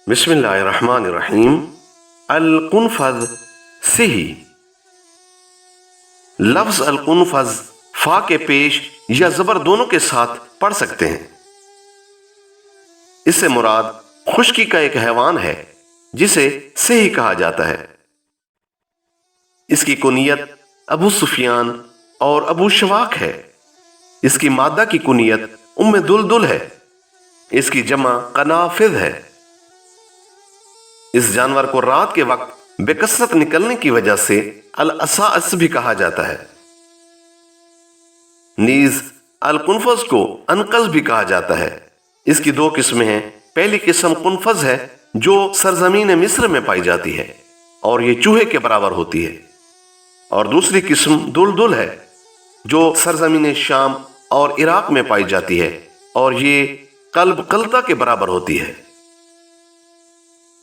بسم اللہ الرحمن الرحیم۔ القنفذ صحی۔ لفظ القنفذ فا کے پیش یا زبر دونوں کے ساتھ پڑھ سکتے ہیں۔ اس سے مراد خشکی کا ایک حیوان ہے جسے صحی کہا جاتا ہے۔ اس کی کنیت ابو سفیان اور ابو شواق ہے۔ اس کی مادہ کی کنیت ام دلدل ہے۔ اس کی جمع قنافذ ہے۔ اس جانور کو رات کے وقت بے کثرت نکلنے کی وجہ سے الاساس بھی کہا جاتا ہے۔ نیز القنفذ کو انقذ بھی کہا جاتا ہے۔ اس کی دو قسمیں ہیں۔ پہلی قسم قنفذ ہے جو سرزمین مصر میں پائی جاتی ہے اور یہ چوہے کے برابر ہوتی ہے، اور دوسری قسم دلدل ہے جو سرزمین شام اور عراق میں پائی جاتی ہے اور یہ قلب قلتہ کے برابر ہوتی ہے۔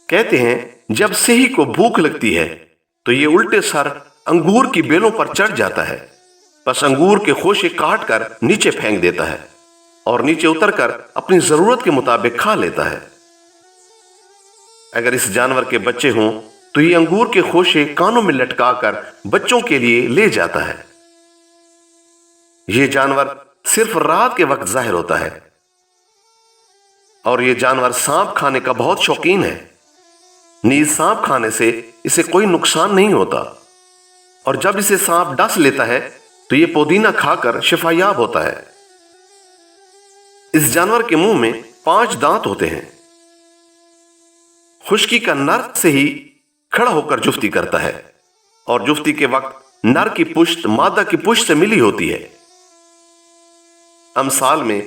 کہتے ہیں جب صحی کو بھوک لگتی ہے تو یہ الٹے سر انگور کی بیلوں پر چڑھ جاتا ہے، پس انگور کے خوشے کاٹ کر نیچے پھینک دیتا ہے اور نیچے اتر کر اپنی ضرورت کے مطابق کھا لیتا ہے۔ اگر اس جانور کے بچے ہوں تو یہ انگور کے خوشے کانوں میں لٹکا کر بچوں کے لیے لے جاتا ہے۔ یہ جانور صرف رات کے وقت ظاہر ہوتا ہے، اور یہ جانور سانپ کھانے کا بہت شوقین ہے۔ نیز سانپ کھانے سے اسے کوئی نقصان نہیں ہوتا، اور جب اسے سانپ ڈس لیتا ہے تو یہ پودینہ کھا کر شفا یاب ہوتا ہے۔ اس جانور کے منہ میں 5 دانت ہوتے ہیں۔ خشکی کا نر سے ہی کھڑا ہو کر جفتی کرتا ہے، اور جفتی کے وقت نر کی پشت مادہ کی پشت سے ملی ہوتی ہے۔ امثال میں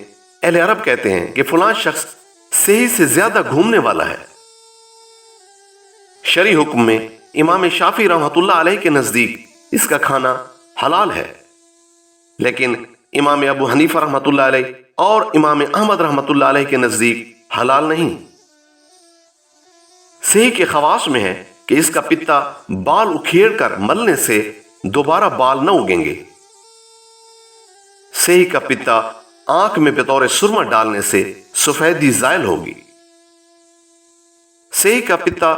اہل عرب کہتے ہیں کہ فلاں شخص صحی سے زیادہ گھومنے والا ہے۔ شرعی حکم میں امام شافعی رحمۃ اللہ علیہ کے نزدیک اس کا کھانا حلال ہے، لیکن امام ابو حنیفہ رحمۃ اللہ علیہ اور امام احمد رحمۃ اللہ علیہ کے نزدیک حلال نہیں۔ صحی کے خواص میں ہے کہ اس کا پتا بال اکھیڑ کر ملنے سے دوبارہ بال نہ اگیں گے۔ صحی کا پتا آنکھ میں بطور سرما ڈالنے سے سفیدی زائل ہوگی۔ صحی کا پتا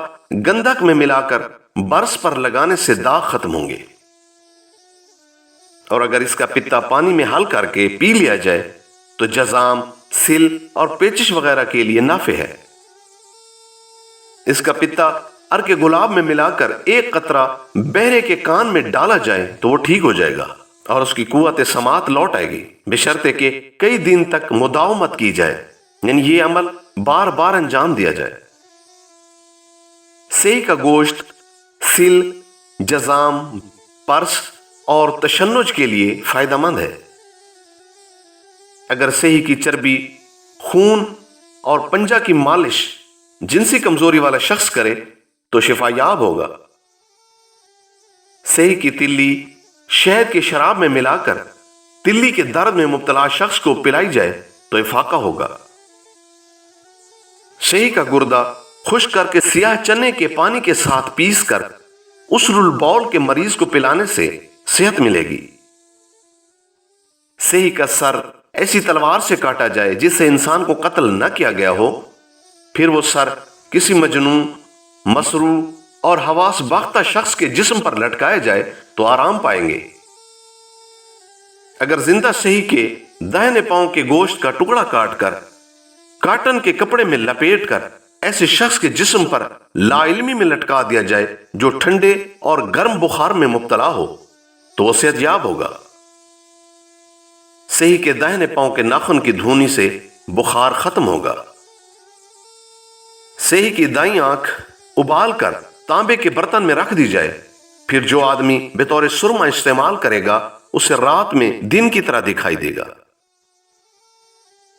گندھک میں ملا کر برس پر لگانے سے داغ ختم ہوں گے، اور اگر اس کا پتا پانی میں حل کر کے پی لیا جائے تو جزام، سل اور پیچش وغیرہ کے لیے نافع ہے۔ اس کا پتا عرق گلاب میں ملا کر ایک قطرہ بہرے کے کان میں ڈالا جائے تو وہ ٹھیک ہو جائے گا اور اس کی قوت سماعت لوٹ آئے گی، بشرطے کہ کئی دن تک مداومت کی جائے، یعنی یہ عمل بار بار انجام دیا جائے۔ صحی کا گوشت سل، جزام، پرس اور تشنج کے لیے فائدہ مند ہے۔ اگر صحی کی چربی، خون اور پنجہ کی مالش جنسی کمزوری والا شخص کرے تو شفا یاب ہوگا۔ صحی کی تلی شہد کی شراب میں ملا کر تلی کے درد میں مبتلا شخص کو پلائی جائے تو افاقہ ہوگا۔ صحی کا گردہ خشک کر کے سیاہ چنے کے پانی کے ساتھ پیس کر اسر البول کے مریض کو پلانے سے صحت ملے گی۔ صحی کا سر ایسی تلوار سے کاٹا جائے جس سے انسان کو قتل نہ کیا گیا ہو، پھر وہ سر کسی مجنون، مسروع اور حواس باختہ شخص کے جسم پر لٹکایا جائے تو آرام پائیں گے۔ اگر زندہ صحی کے داہنے پاؤں کے گوشت کا ٹکڑا کاٹ کر کاٹن کے کپڑے میں لپیٹ کر ایسے شخص کے جسم پر لا علمی میں لٹکا دیا جائے جو ٹھنڈے اور گرم بخار میں مبتلا ہو تو وہ صحت یاب ہوگا۔ صحی کے داہنے پاؤں کے ناخن کی دھونی سے بخار ختم ہوگا۔ صحی کی دائیں آنکھ ابال کر تانبے کے برتن میں رکھ دی جائے، پھر جو آدمی بطور سرما استعمال کرے گا اسے رات میں دن کی طرح دکھائی دے گا۔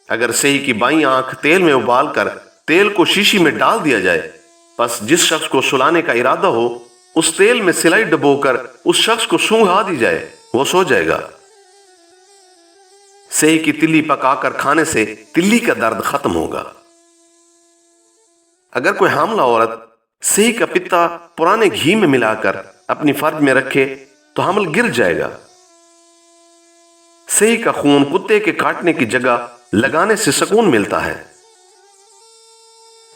اگر صحی کی بائیں آنکھ تیل میں ابال کر تیل کو شیشی میں ڈال دیا جائے، پس جس شخص کو سلانے کا ارادہ ہو اس تیل میں سلائی ڈبو کر اس شخص کو سونگھا دی جائے، وہ سو جائے گا۔ صحی کی تلی پکا کر کھانے سے تلی کا درد ختم ہوگا۔ اگر کوئی حاملہ عورت صحی کا پتا پرانے گھی میں ملا کر اپنی فرج میں رکھے تو حمل گر جائے گا۔ صحی کا خون کتے کے کاٹنے کی جگہ لگانے سے سکون ملتا ہے۔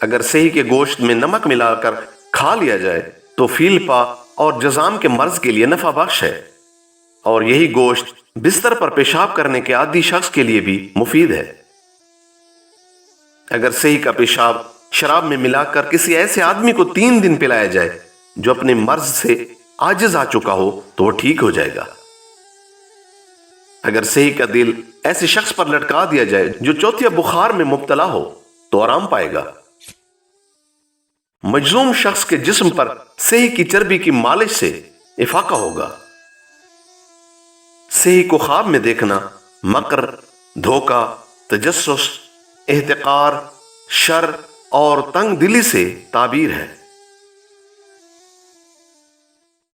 اگر صحیح کے گوشت میں نمک ملا کر کھا لیا جائے تو فیلپا اور جزام کے مرض کے لیے نفع بخش ہے، اور یہی گوشت بستر پر پیشاب کرنے کے عادی شخص کے لیے بھی مفید ہے۔ اگر صحیح کا پیشاب شراب میں ملا کر کسی ایسے آدمی کو 3 دن پلایا جائے جو اپنے مرض سے عاجز آ چکا ہو تو وہ ٹھیک ہو جائے گا۔ اگر صحیح کا دل ایسے شخص پر لٹکا دیا جائے جو چوتھیا بخار میں مبتلا ہو تو آرام پائے گا۔ مجذوم شخص کے جسم پر صحیح کی چربی کی مالش سے افاقہ ہوگا۔ صحیح کو خواب میں دیکھنا مکر، دھوکہ، تجسس، احتقار، شر اور تنگ دلی سے تعبیر ہے۔